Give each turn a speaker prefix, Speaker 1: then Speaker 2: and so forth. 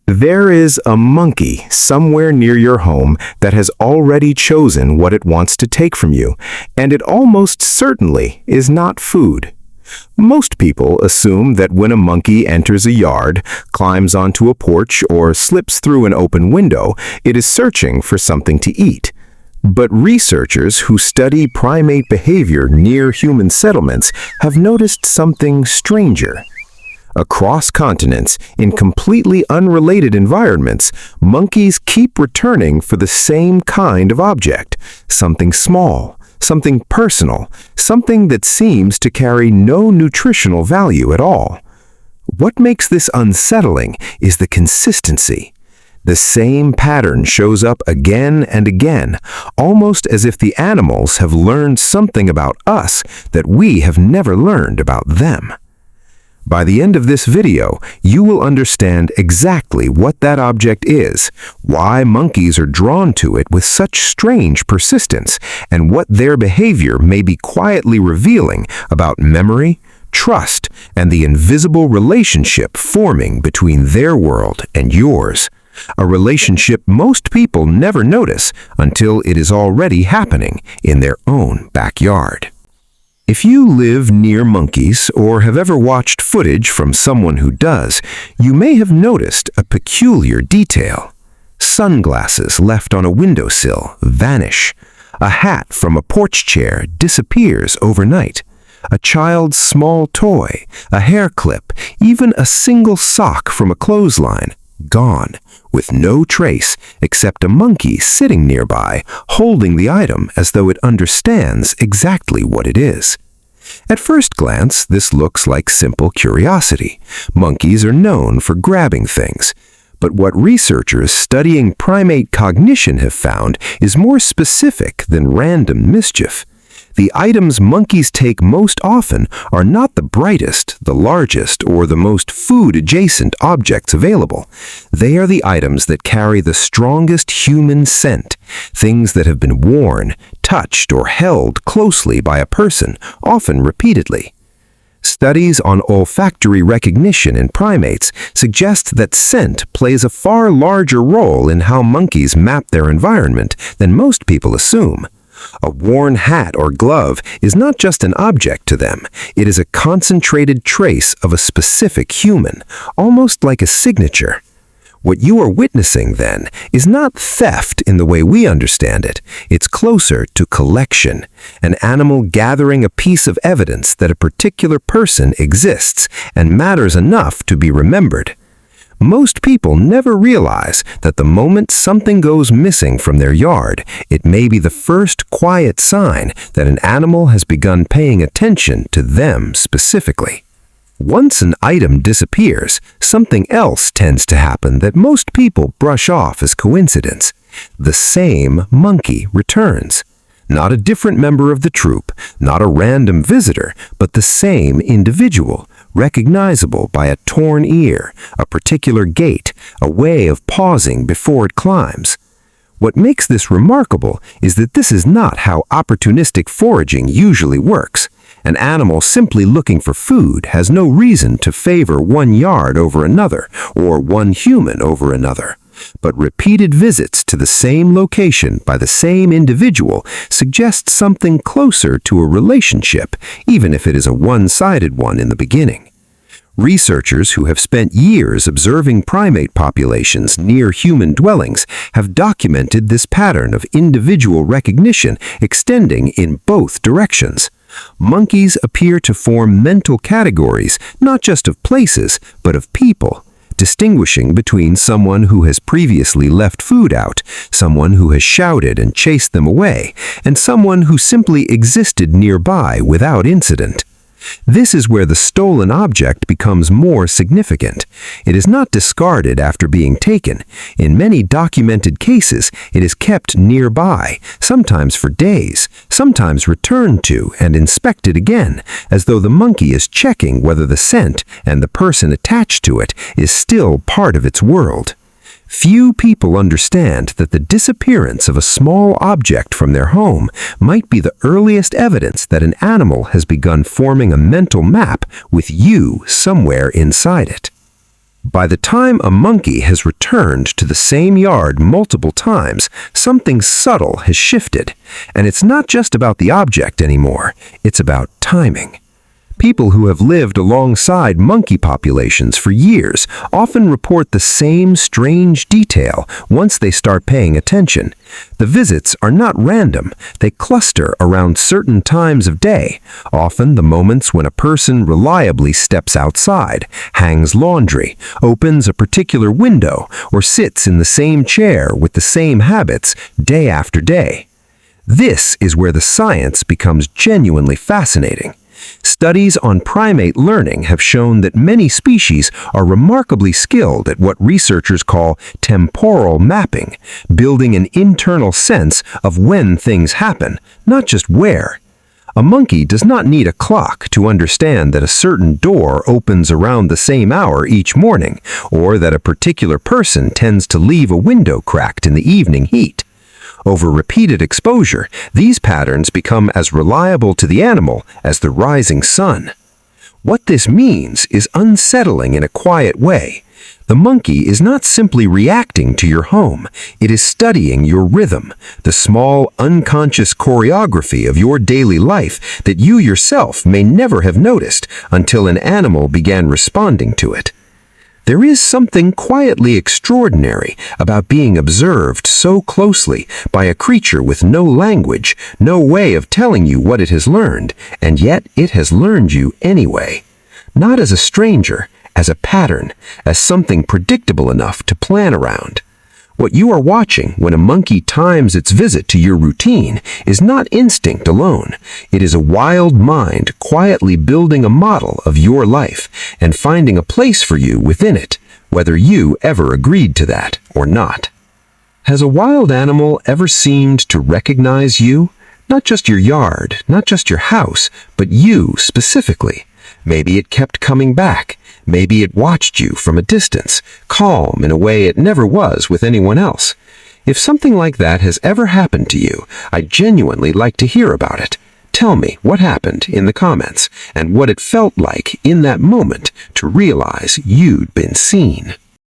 Speaker 1: There is a monkey somewhere near your home that has already chosen what it wants to take from you, and it almost certainly is not food. Most people assume that when a monkey enters a yard, climbs onto a porch, or slips through an open window, it is searching for something to eat. But researchers who study primate behavior near human settlements have noticed something stranger. Across continents, in completely unrelated environments, monkeys keep returning for the same kind of object, something small, something personal, something that seems to carry no nutritional value at all. What makes this unsettling is the consistency. The same pattern shows up again and again, almost as if the animals have learned something about us that we have never learned about them. By the end of this video, you will understand exactly what that object is, why monkeys are drawn to it with such strange persistence, and what their behavior may be quietly revealing about memory, trust, and the invisible relationship forming between their world and yours. A relationship most people never notice until it is already happening in their own backyard. If you live near monkeys or have ever watched footage from someone who does, you may have noticed a peculiar detail. Sunglasses left on a windowsill vanish. A hat from a porch chair disappears overnight. A child's small toy, a hair clip, even a single sock from a clothesline, gone, with no trace except a monkey sitting nearby, holding the item as though it understands exactly what it is. At first glance, this looks like simple curiosity. Monkeys are known for grabbing things. But what researchers studying primate cognition have found is more specific than random mischief. The items monkeys take most often are not the brightest, the largest, or the most food-adjacent objects available. They are the items that carry the strongest human scent, things that have been worn, touched, or held closely by a person, often repeatedly. Studies on olfactory recognition in primates suggest that scent plays a far larger role in how monkeys map their environment than most people assume. A worn hat or glove is not just an object to them, it is a concentrated trace of a specific human, almost like a signature. What you are witnessing, then, is not theft in the way we understand it. It's closer to collection, an animal gathering a piece of evidence that a particular person exists and matters enough to be remembered. Most people never realize that the moment something goes missing from their yard, it may be the first quiet sign that an animal has begun paying attention to them specifically. Once an item disappears, something else tends to happen that most people brush off as coincidence. The same monkey returns. Not a different member of the troop, not a random visitor, but the same individual, recognizable by a torn ear, a particular gait, a way of pausing before it climbs. What makes this remarkable is that this is not how opportunistic foraging usually works. An animal simply looking for food has no reason to favor one yard over another or one human over another. But repeated visits to the same location by the same individual suggest something closer to a relationship, even if it is a one-sided one in the beginning. Researchers who have spent years observing primate populations near human dwellings have documented this pattern of individual recognition extending in both directions. Monkeys appear to form mental categories not just of places, but of people, distinguishing between someone who has previously left food out, someone who has shouted and chased them away, and someone who simply existed nearby without incident. This is where the stolen object becomes more significant. It is not discarded after being taken. In many documented cases, it is kept nearby, sometimes for days, sometimes returned to and inspected again, as though the monkey is checking whether the scent and the person attached to it is still part of its world. Few people understand that the disappearance of a small object from their home might be the earliest evidence that an animal has begun forming a mental map with you somewhere inside it.
Speaker 2: By the time a monkey has returned to the same yard multiple times, something subtle has shifted. And it's not just about the object anymore, it's about timing. People who have lived alongside monkey populations for years often report the same strange detail once they start paying attention. The visits are not random, they cluster around certain times of day, often the moments when a person reliably steps outside, hangs laundry, opens a particular window, or sits in the same chair with the same habits day after day. This is where the science becomes genuinely fascinating. Studies on primate learning have shown that many species are remarkably skilled at what researchers call temporal mapping, building an internal sense of when things happen, not just where. A monkey does not need a clock to understand that a certain door opens around the same hour each morning, or that a particular person tends to leave a window cracked in the evening heat. Over repeated exposure, these patterns become as reliable to the animal as the rising sun. What this means is unsettling in a quiet way. The monkey is not simply reacting to your home, it is studying your rhythm, the small, unconscious choreography of your daily life that you yourself may never have noticed until an animal began responding to it. There is something quietly extraordinary about being observed so closely by a creature with no language, no way of telling you what it has learned, and yet it has learned you anyway. Not as a stranger, as a pattern, as something predictable enough to plan around. What you are watching when a monkey times its visit to your routine is not instinct alone. It is a wild mind quietly building a model of your life and finding a place for you within it, whether you ever agreed to that or not. Has a wild animal ever seemed to recognize you? Not just your yard, not just your house, but you specifically. Maybe it kept coming back. Maybe it watched you from a distance, calm in a way it never was with anyone else. If something like that has ever happened to you, I'd genuinely like to hear about it. Tell me what happened in the comments and what it felt like in that moment to realize you'd been seen.